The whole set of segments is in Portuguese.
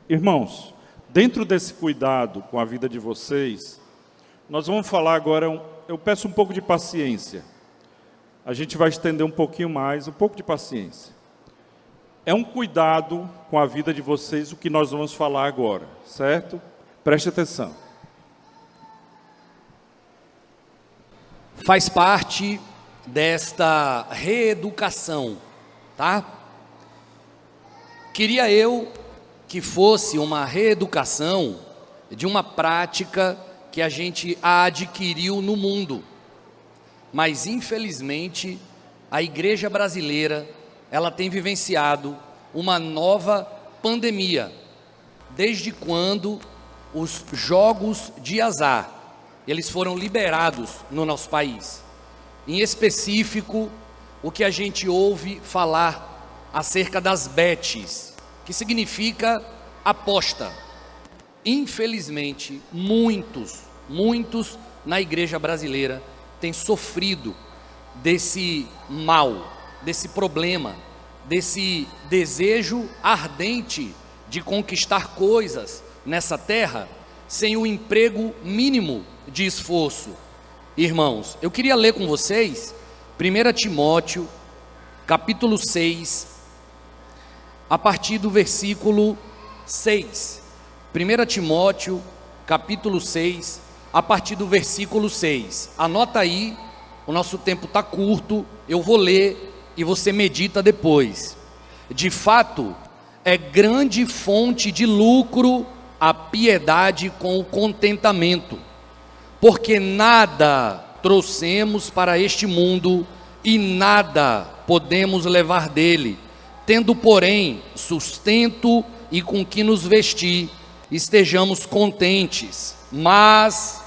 Irmãos, dentro desse cuidado com a vida de vocês, nós vamos falar agora, eu peço um pouco de paciência. A gente vai estender um pouquinho mais, um pouco de paciência. É um cuidado com a vida de vocês o que nós vamos falar agora, certo? Preste atenção. Faz parte desta reeducação, tá? Queria eu que fosse uma reeducação de uma prática que a gente adquiriu no mundo. Mas, infelizmente, a igreja brasileira, ela tem vivenciado uma nova pandemia. Desde quando os jogos de azar, eles foram liberados no nosso país. Em específico, o que a gente ouve falar acerca das bets, que significa aposta. Infelizmente, muitos na igreja brasileira têm sofrido desse mal, desse problema, desse desejo ardente de conquistar coisas nessa terra, sem o emprego mínimo de esforço. Irmãos, eu queria ler com vocês 1 Timóteo, capítulo 6, a partir do versículo 6. 1 Timóteo, capítulo 6, a partir do versículo 6. Anota aí, o nosso tempo está curto, eu vou ler e você medita depois. De fato, é grande fonte de lucro a piedade com o contentamento, porque nada trouxemos para este mundo e nada podemos levar dele. Tendo, porém, sustento e com que nos vestir, estejamos contentes. Mas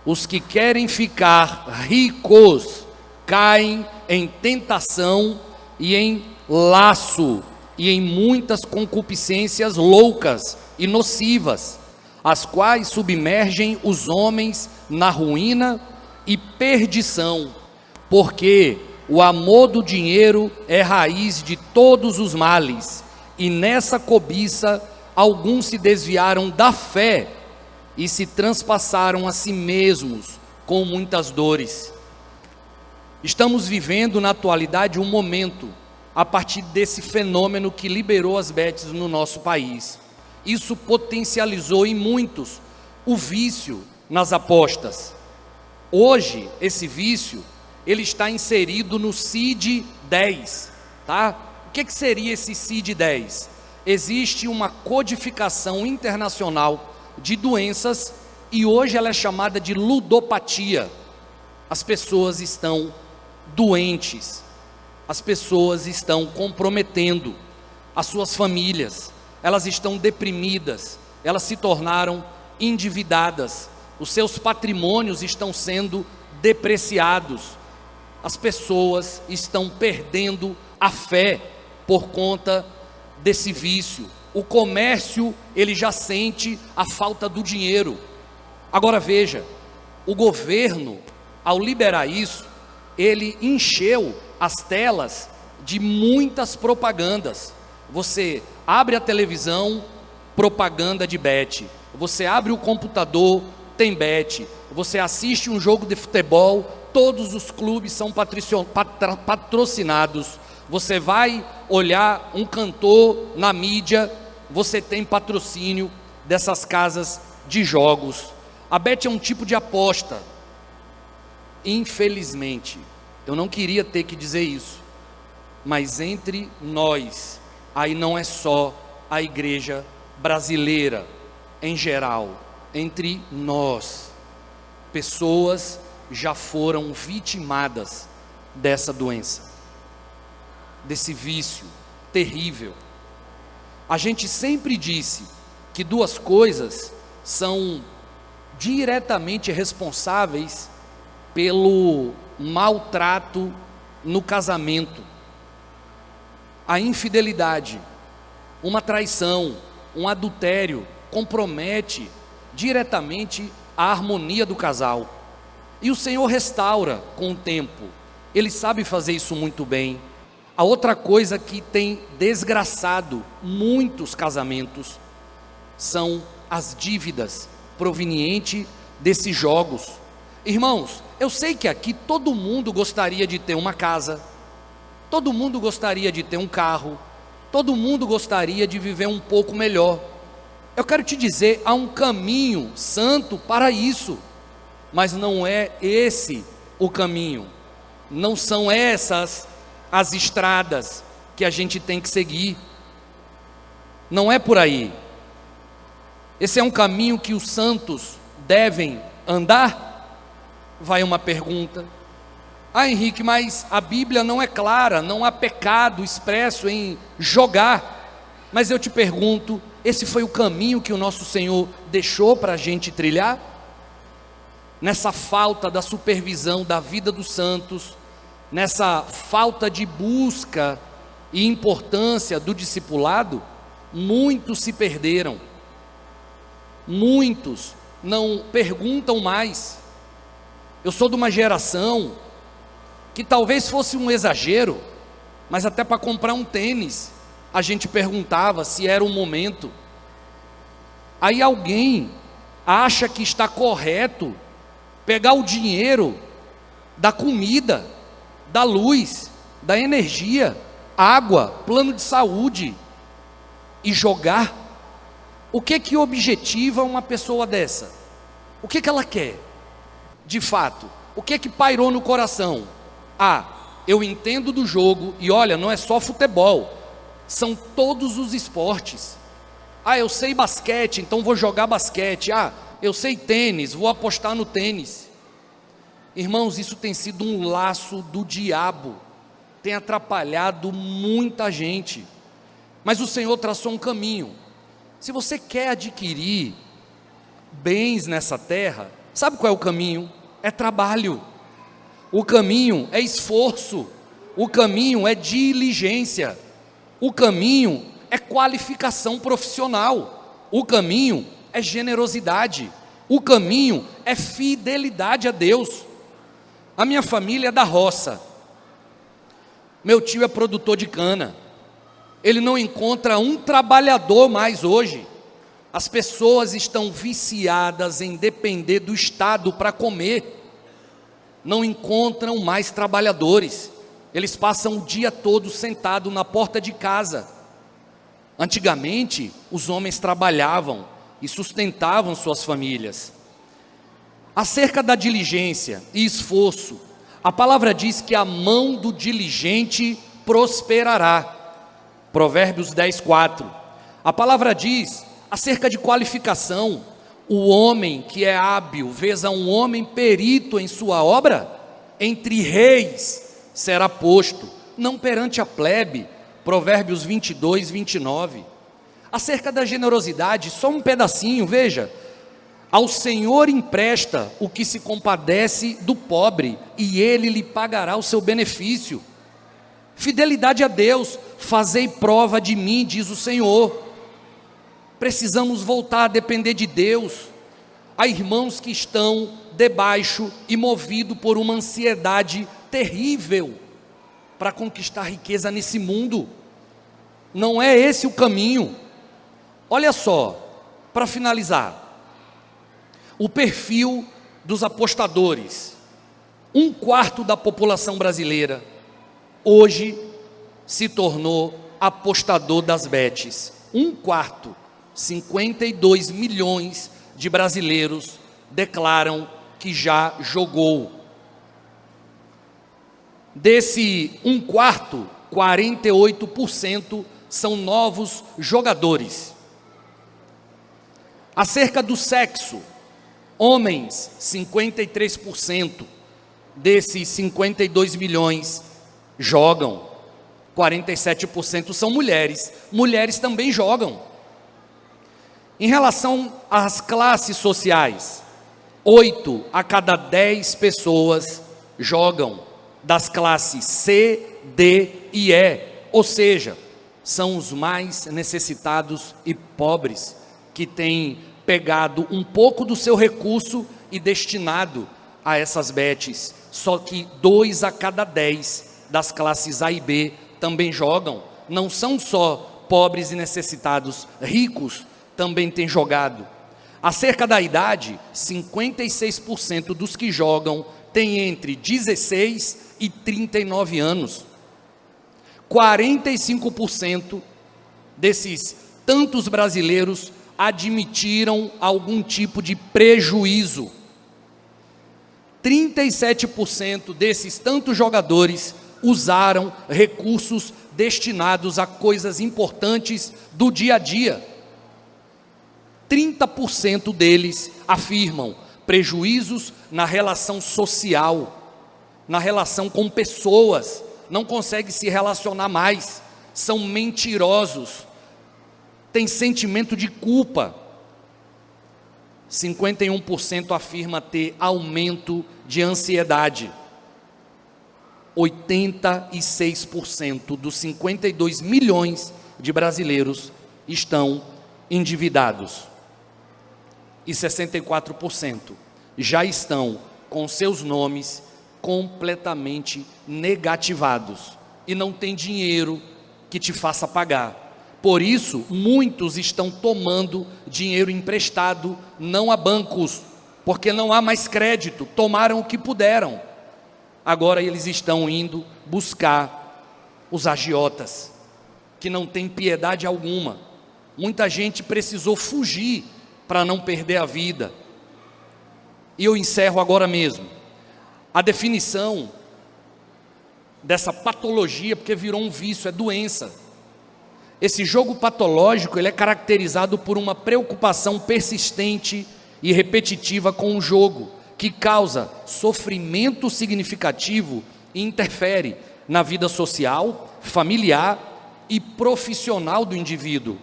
os que querem ficar ricos caem em tentação e em laço e em muitas concupiscências loucas e nocivas, as quais submergem os homens na ruína e perdição, porque o amor do dinheiro é raiz de todos os males, e nessa cobiça alguns se desviaram da fé e se transpassaram a si mesmos com muitas dores. Estamos vivendo na atualidade um momento a partir desse fenômeno que liberou as bets no nosso país. Isso potencializou em muitos o vício nas apostas. Hoje, esse vício, ele está inserido no CID-10, tá? O que seria esse CID-10? Existe uma codificação internacional de doenças e hoje ela é chamada de ludopatia. As pessoas estão doentes, as pessoas estão comprometendo as suas famílias, elas estão deprimidas, elas se tornaram endividadas, os seus patrimônios estão sendo depreciados, as pessoas estão perdendo a fé por conta desse vício. O comércio, ele já sente a falta do dinheiro. Agora veja, o governo, ao liberar isso, ele encheu as telas de muitas propagandas. Você abre a televisão, propaganda de bet. Você abre o computador, tem bet. Você assiste um jogo de futebol, todos os clubes são patrocinados. Você vai olhar um cantor na mídia, você tem patrocínio dessas casas de jogos. A bet é um tipo de aposta. Infelizmente, eu não queria ter que dizer isso, mas entre nós, aí não é só a igreja brasileira em geral, entre nós, pessoas já foram vitimadas dessa doença, desse vício terrível. A gente sempre disse que duas coisas são diretamente responsáveis pelo maltrato no casamento: a infidelidade, uma traição, um adultério compromete diretamente a harmonia do casal. E o Senhor restaura com o tempo. Ele sabe fazer isso muito bem. A outra coisa que tem desgraçado muitos casamentos são as dívidas provenientes desses jogos. Irmãos, eu sei que aqui todo mundo gostaria de ter uma casa, todo mundo gostaria de ter um carro, todo mundo gostaria de viver um pouco melhor. Eu quero te dizer, há um caminho santo para isso, mas não é esse o caminho, não são essas as estradas que a gente tem que seguir, não é por aí. Esse é um caminho que os santos devem andar? Vai uma pergunta. Henrique, mas a Bíblia não é clara, não há pecado expresso em jogar. Mas eu te pergunto, esse foi o caminho que o nosso Senhor deixou para a gente trilhar? Nessa falta da supervisão da vida dos santos, nessa falta de busca e importância do discipulado, muitos se perderam, muitos não perguntam mais. Eu sou de uma geração que talvez fosse um exagero, mas até para comprar um tênis, a gente perguntava se era o momento. Aí alguém acha que está correto pegar o dinheiro da comida, da luz, da energia, água, plano de saúde e jogar. O que objetiva uma pessoa dessa? O que ela quer? De fato, o que pairou no coração? Eu entendo do jogo, e olha, não é só futebol, são todos os esportes. Eu sei basquete, então vou jogar basquete. Eu sei tênis, vou apostar no tênis. Irmãos, isso tem sido um laço do diabo, tem atrapalhado muita gente, mas o Senhor traçou um caminho. Se você quer adquirir bens nessa terra, sabe qual é o caminho? É trabalho, o caminho é esforço, o caminho é diligência, o caminho é qualificação profissional, o caminho é generosidade, o caminho é fidelidade a Deus. A minha família é da roça, meu tio é produtor de cana, ele não encontra um trabalhador mais hoje. As pessoas estão viciadas em depender do Estado para comer, não encontram mais trabalhadores, eles passam o dia todo sentados na porta de casa. Antigamente, os homens trabalhavam e sustentavam suas famílias. Acerca da diligência e esforço, a palavra diz que a mão do diligente prosperará. Provérbios 10:4. A palavra diz acerca de qualificação: o homem que é hábil, vês a um homem perito em sua obra, entre reis será posto, não perante a plebe. Provérbios 22:29. Acerca da generosidade, só um pedacinho, veja: ao Senhor empresta o que se compadece do pobre, e Ele lhe pagará o seu benefício. Fidelidade a Deus: fazei prova de mim, diz o Senhor. Precisamos voltar a depender de Deus. Há irmãos que estão debaixo e movidos por uma ansiedade terrível para conquistar riqueza nesse mundo. Não é esse o caminho. Olha só, para finalizar, o perfil dos apostadores. 1/4 da população brasileira hoje se tornou apostador das bets. 1/4, 52 milhões de brasileiros declaram que já jogou. Desse 1/4, 48% são novos jogadores. Acerca do sexo, homens, 53% desses 52 milhões jogam, 47% são mulheres, mulheres também jogam. Em relação às classes sociais, 8 a cada 10 pessoas jogam, das classes C, D e E, ou seja, são os mais necessitados e pobres, que têm pegado um pouco do seu recurso e destinado a essas bets. Só que 2 a cada 10 das classes A e B também jogam. Não são só pobres e necessitados, ricos também tem jogado. Acerca da idade, 56% dos que jogam têm entre 16 e 39 anos. 45% desses tantos brasileiros admitiram algum tipo de prejuízo. 37% desses tantos jogadores usaram recursos destinados a coisas importantes do dia a dia. 30% deles afirmam prejuízos na relação social, na relação com pessoas, não conseguem se relacionar mais, são mentirosos, têm sentimento de culpa. 51% afirma ter aumento de ansiedade. 86% dos 52 milhões de brasileiros estão endividados. E 64% já estão com seus nomes completamente negativados e não tem dinheiro que te faça pagar. Por isso, muitos estão tomando dinheiro emprestado, não a bancos, porque não há mais crédito, tomaram o que puderam. Agora eles estão indo buscar os agiotas, que não têm piedade alguma. Muita gente precisou fugir para não perder a vida. E eu encerro agora mesmo. A definição dessa patologia, porque virou um vício, é doença. Esse jogo patológico, ele é caracterizado por uma preocupação persistente e repetitiva com o jogo, que causa sofrimento significativo e interfere na vida social, familiar e profissional do indivíduo.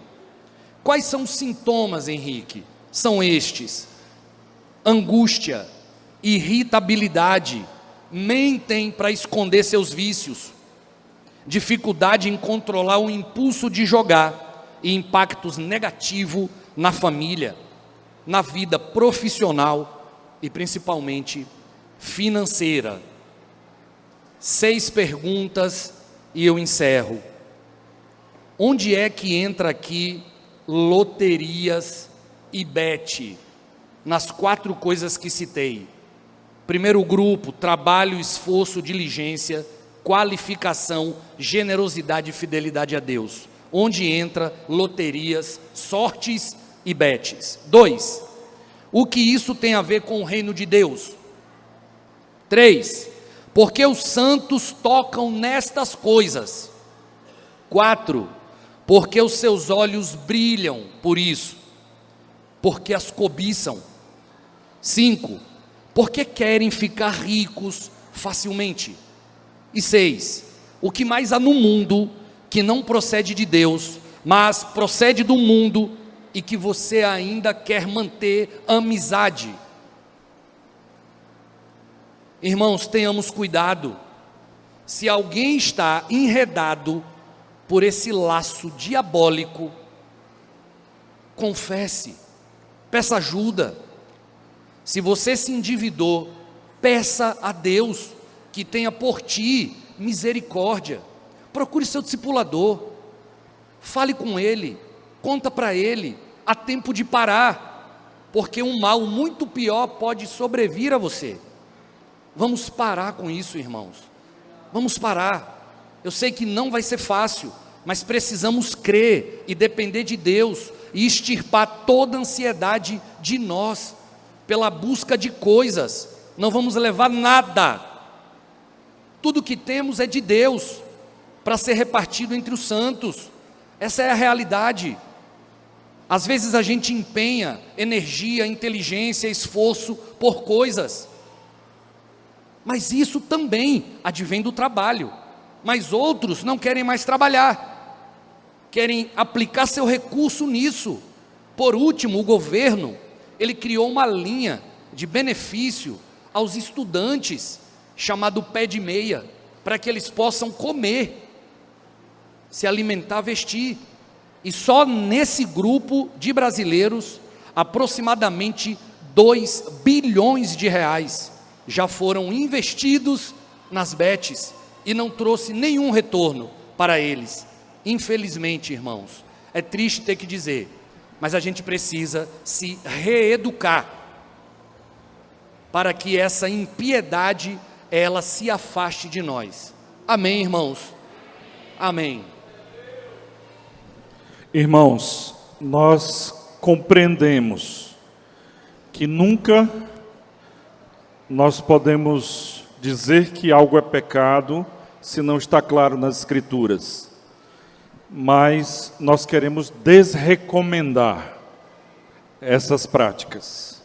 Quais são os sintomas, Henrique? São estes: angústia, irritabilidade, mentem para esconder seus vícios, dificuldade em controlar o impulso de jogar e impactos negativos na família, na vida profissional e principalmente financeira. 6 perguntas e eu encerro. Onde é que entra aqui loterias e bet? Nas 4 coisas que citei. Primeiro grupo: trabalho, esforço, diligência, qualificação, generosidade e fidelidade a Deus. Onde entra loterias, sortes e bets? 2. O que isso tem a ver com o reino de Deus? 3. Porque os santos tocam nestas coisas? 4. Porque os seus olhos brilham por isso, porque as cobiçam. 5. Porque querem ficar ricos facilmente. E 6. O que mais há no mundo que não procede de Deus, mas procede do mundo e que você ainda quer manter amizade? Irmãos, tenhamos cuidado. Se alguém está enredado por esse laço diabólico, confesse, peça ajuda. Se você se endividou, peça a Deus que tenha por ti misericórdia. Procure seu discipulador, fale com ele, conta para ele. Há tempo de parar, porque um mal muito pior pode sobrevir a você. Vamos parar com isso, irmãos. Vamos parar. Eu sei que não vai ser fácil, mas precisamos crer e depender de Deus e extirpar toda ansiedade de nós pela busca de coisas. Não vamos levar nada. Tudo que temos é de Deus, para ser repartido entre os santos. Essa é a realidade. Às vezes a gente empenha energia, inteligência, esforço por coisas, mas isso também advém do trabalho. Mas outros não querem mais trabalhar, querem aplicar seu recurso nisso. Por último, o governo, ele criou uma linha de benefício aos estudantes, chamado pé de meia, para que eles possam comer, se alimentar, vestir. E só nesse grupo de brasileiros, aproximadamente 2 bilhões de reais já foram investidos nas bets e não trouxe nenhum retorno para eles. Infelizmente, irmãos, é triste ter que dizer, mas a gente precisa se reeducar para que essa impiedade ela se afaste de nós. Amém, irmãos? Amém. Irmãos, nós compreendemos que nunca nós podemos dizer que algo é pecado se não está claro nas Escrituras. Mas nós queremos desrecomendar essas práticas.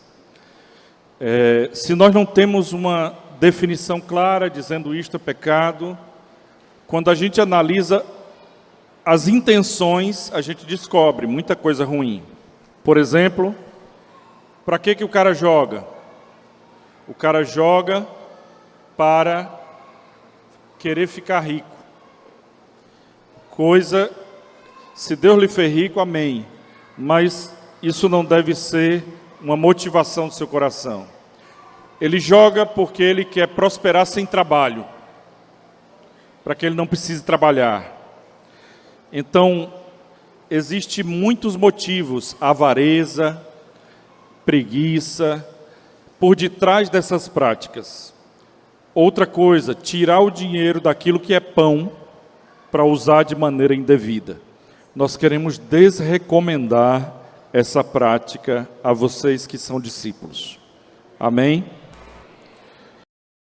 Se nós não temos uma definição clara dizendo isto é pecado, quando a gente analisa as intenções, a gente descobre muita coisa ruim. Por exemplo, para que o cara joga? O cara joga para querer ficar rico. Coisa, se Deus lhe fez rico, amém. Mas isso não deve ser uma motivação do seu coração. Ele joga porque ele quer prosperar sem trabalho, para que ele não precise trabalhar. Então, existem muitos motivos, avareza, preguiça, por detrás dessas práticas. Outra coisa, tirar o dinheiro daquilo que é pão, para usar de maneira indevida. Nós queremos desrecomendar essa prática a vocês que são discípulos. Amém?